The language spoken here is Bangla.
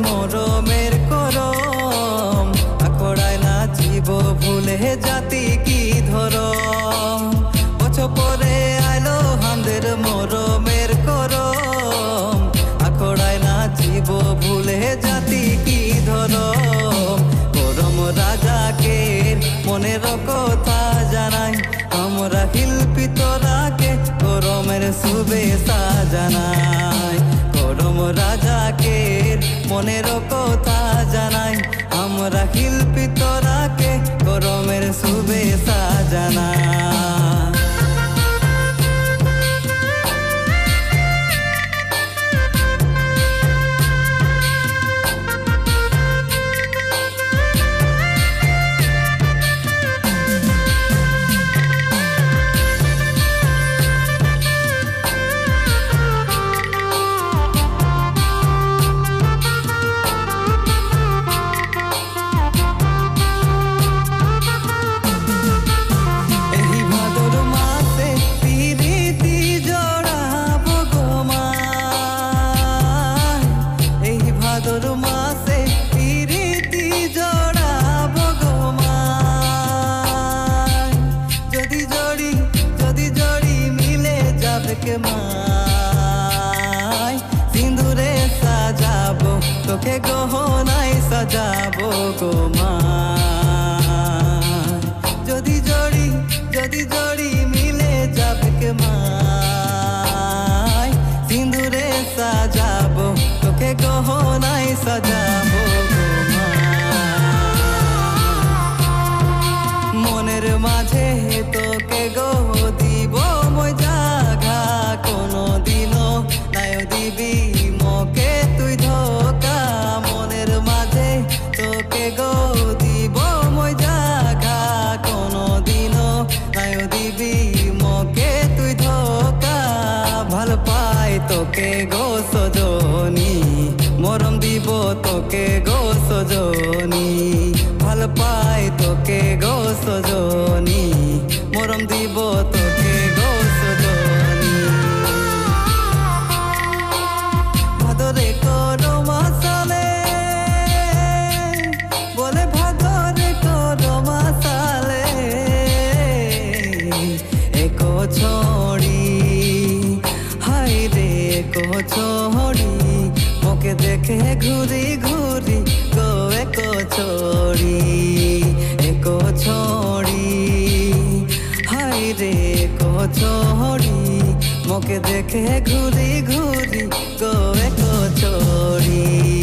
মরমের করম আকড়ায় নাচিব ভুলে জাতি কি ধরম বছর পরে আইলো আমাদের মরমের করম আকড়ায় নাচিব ভুলে জাতি কি ধরম করম রাজাকে মনের কথা জানাই আমরা শিল্পী তোরাকে করমের শুভেচ্ছা জানাই করম রাজাকে মনের কথা জানাই আমরা শিল্পী তোরাকে করমের শুভেচ্ছা জানাই के माय सिंदूरे सजाबो तोके गहनाय सजाबो गो माय जदि जड़ी मिले जाबे के माय सिंदूरे सजाबो तोके गहनाय सजाबो गो माय मनेर माझे तोके गो দিব মই জাগা কোনো দিনো নাই দিবি মকে তুই ধোকা মনের মাঝে তোকে গো দিব মই জাগা কোনো দিনো নাই দিবি মকে তুই ধোকা ভাল পাই তোকে গো সজনী মরম দিব তোকে গো সজনী ভাল পাই তোকে গো সজনী মরম দিব তোকে গো সজনী ভাদরে করো মাসালে বলে ভাদরে করো মাসালে একো ছড়ি হাই রে একো ছড়ি মোকে দেখে ঘুরি ঘুরি গো একো ছড়ি একো ছড়ি রে কচড়ি মোকে দেখে ঘুরি ঘুরি গো কচড়ি